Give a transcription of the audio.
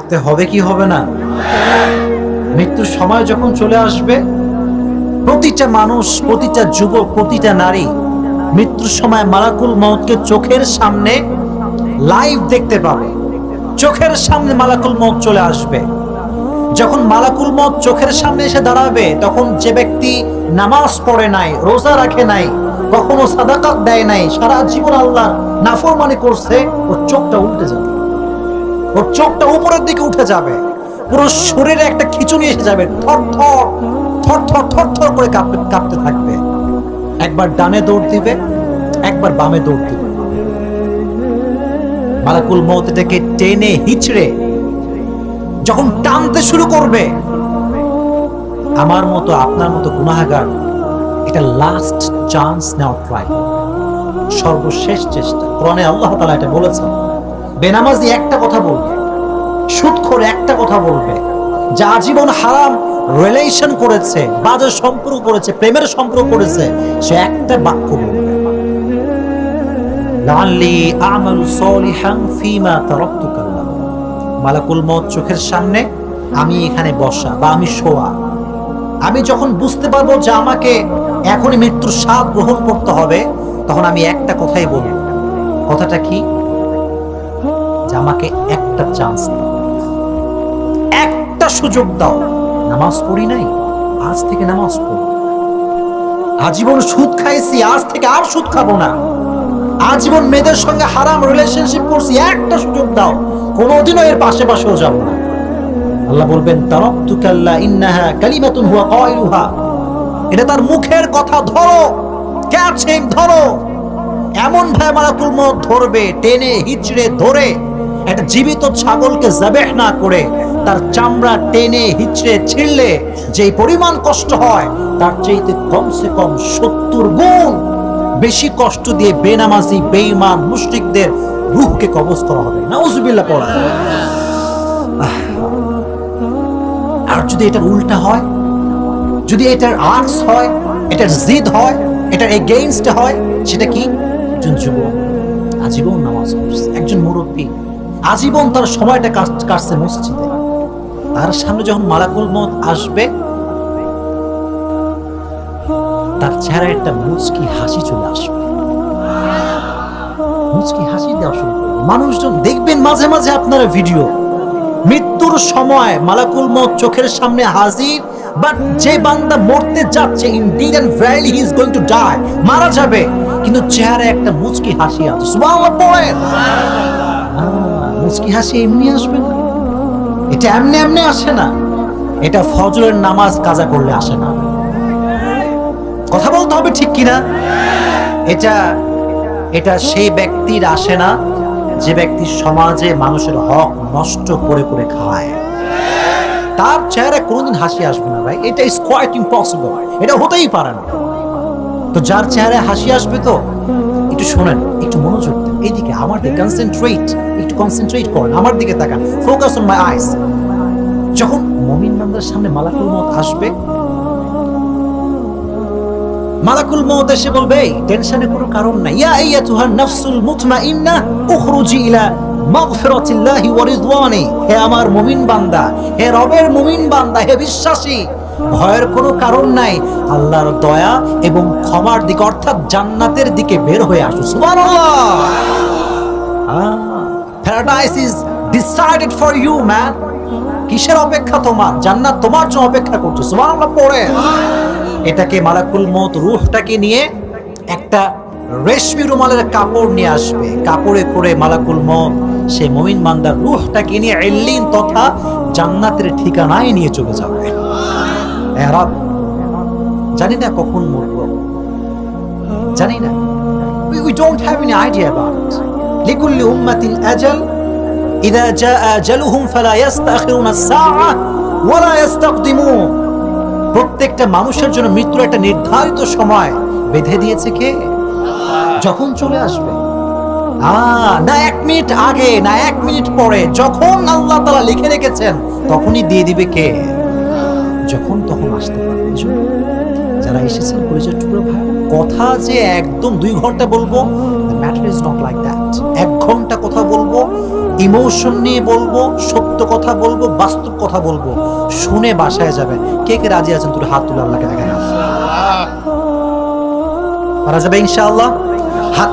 করতে হবে কি হবে না? মৃত্যুর সময় যখন চলে আসবে, প্রতিটা মানুষ, প্রতিটা যুবক, প্রতিটা নারী মৃত্যুর সময় মালাকুল মউতকে চোখের সামনে লাইভ দেখতে পাবে। চোখের সামনে মালাকুল মউত চলে আসবে। যখন মালাকুল মউত চোখের সামনে এসে দাঁড়াবে, তখন যে ব্যক্তি নামাজ পড়ে নাই, রোজা রাখে নাই, কখনো সাদাকাত দেয় নাই, সারা জীবন আল্লাহ নাফরমানি করছে, ওর চোখটা উল্টে যাবে, ওর চোখটা উপরের দিকে উঠে যাবে, পুরো শরীরে একটা খিঁচুনি এসে যাবে, থর থর থর থর থর থর করে কাঁপতে থাকবে। একবার ডানে দৌড় দিবে, একবার বামে দৌড় দিবে। মালাকুল মউত এটাকে টেনে হিচড়ে যখন টানতে শুরু করবে, আমার মতো আপনার মতো গুনাহগার এটা লাস্ট চান্স নেওয়ার ট্রাই করবে, সর্বশেষ চেষ্টা। কোরআনে আল্লাহ তাআলা এটা বলেছেন, বেনামাজি একটা কথা বলবে, সুদখোর একটা কথা বলবে, যা আজীবন হারাম রিলেশন করেছে, বাজে সম্পর্ক করেছে, প্রেমের সম্পর্ক করেছে, সে একটা বাক্য বলবে, লাআল্লি আ'মালু সালিহান ফীমা তারাকতু কাল্লা। মালাকুল মউত চোখের সামনে, আমি এখানে বসা বা আমি শোয়া, আমি যখন বুঝতে পারবো যে আমাকে এখনই মৃত্যুর স্বাদ গ্রহণ করতে হবে, তখন আমি একটা কথাই বলবো। কথাটা কি? যে আমাকে একটা চান্স দাও, একটা সুযোগ দাও। নামাজ পড়ি নাই, আজ থেকে নামাজ পড়ি। আজীবন সুদ খাইছি, আজ থেকে আর সুদ খাবো না। আজীবন মেয়েদের সঙ্গে হারাম রিলেশনশিপ করছি, একটা সুযোগ দাও, কোনোদিনও এর পাশে পাশেও যাব না। আল্লাহ বলবেন, তারাকতু কাল্লা ইন্নাহা কালিমাতুন হুয়া কাইলুহা। এটা তার মুখের কথা, ধরো, ক্যাচ হিম, ধরো। এমন ভাবে মালাকুল মউত ধরবে, টেনে হিচড়ে ধরে, একটা জীবিত ছাগলকে যাবেহ না করে তার চামড়া টেনে হিচড়ে ছিঁড়লে যে পরিমাণ কষ্ট হয়, তার চাইতে কমসে কম 70 গুণ বেশি কষ্ট দিয়ে বেনামাজি, বেঈমান, মুশরিকদের রূহকে কবজ করা হবে। নাউজুবিল্লাহ পড়া। আর যদি এটার উল্টা হয়, যদি এটার আর্টস হয়, এটার জিদ হয়, এটার এগেইনস্ট হয়, সেটা কি? একজন যুবক আজীবন নামাজ পড়ছে, একজন মুরব্বী আজীবন তার সময়টা কাটছে মসজিদে, তার সামনে যখন মালাকুল মউত আসবে, তার চেহারায় একটা মুচকি হাসি চলে আসবে, মুচকি হাসি দেওয়া শুরু করবে। মানুষজন দেখবেন মাঝে মাঝে আপনার ভিডিও, মৃত্যুর সময় মালাকুল মউত চোখের সামনে হাজির, বাট যে বান্দা মরতে যাচ্ছে, indeed and verily he is going to die, মারা যাবে, কিন্তু চেহারায় একটা মুচকি হাসি আছে। সুবহানাল্লাহ পড়েন। মুচকি হাসি এমনি আসবে না, এটা এমনি এমনি আসে না, এটা ফজরের নামাজ কাজা করলে আসে না। কথা বলতে হবে ঠিক কিনা? এটা সেই ব্যক্তির আসে না যে ব্যক্তি সমাজে মানুষের হক নষ্ট করে করে খায়, তার চেহারায় কোনোদিন হাসি আসবে না ভাই। এটা ইজ কোয়াইট ইম্পসিবল, এটা হতেই পারে না। তো যার চেহারায় হাসি আসবে, তো একটু শোনেন, একটু মনোযোগ দেন, এইদিকে আমার দিকে কনসেন্ট্রেট করেন, আমার দিকে তাকান, ফোকাস অন মাই আইস। যখন মুমিন বান্দার সামনে মালাকুল মউত আসবে, মালাকুল মউত এসে বলবে, টেনশনের কোনো কারণ নাই, ইয়া আইয়াতুহান নাফসুল মুতমাইন্নাহ উখরুজি ইলা মাগফিরাতিল্লাহি ওয়া রিদওয়ানি। হে আমার মুমিন বান্দা, হে রবের মুমিন বান্দা, হে বিশ্বাসী, ভয়ের কোনো কারণ নাই, আল্লাহর দয়া এবং ক্ষমার দিকে, অর্থাৎ জান্নাতের দিকে বের হয়ে আসো। সুবহানাল্লাহ। Paradise is decided for you man. কিসের অপেক্ষা তোমার? জান্নাত তোমার জন্য অপেক্ষা করছে। সুবহানাল্লাহ পড়ে। এটাকে মালাকুল মউত রূহটাকে নিয়ে একটা রেশমি রুমালের কাপড় নিয়ে আসবে, কাপড়ে করে মালাকুল মউত সে মুমিন বান্দার রূহটাকে নিয়ে ইল্লিন তথা জান্নাতের ঠিকানায় নিয়ে চলে যাবে। হে রব, জানি না কখন মরব, জানি না, we don't have any idea about it. লিকুল্লি উম্মাতিন আজাল, ইযা জাআ আজালুহুম ফালা ইস্তাখিরুনা সাআ ওয়া লা ইস্তাকদিমুন। প্রত্যেকটা মানুষের জন্য মৃত্যুর একটা নির্ধারিত সময় বেঁধে দিয়েছে কে? যখন চলে আসবে, না 1 মিনিট আগে, না 1 মিনিট পরে, যখন আল্লাহ তাআলা লিখে রেখেছেন তখনই দিয়ে দিবে কে? যখন তখন আসতে পারবে। যারা এসেছেন পরিচয় টুকরো ভাই, কথা যে একদম 2 ঘন্টা বলবো, the matter is not like that। 1 ঘন্টা কথা বলবো, ইমোশন নিয়ে বলবো, সত্য সত্য কথা বলবো, বাস্তব কথা বলবো, শুনে বাসায় যাবেন। কে কে রাজি আছেন তোর হাত তুলে আল্লাহকে দেখান। পারা যাবে ইনশাআল্লাহ। হাত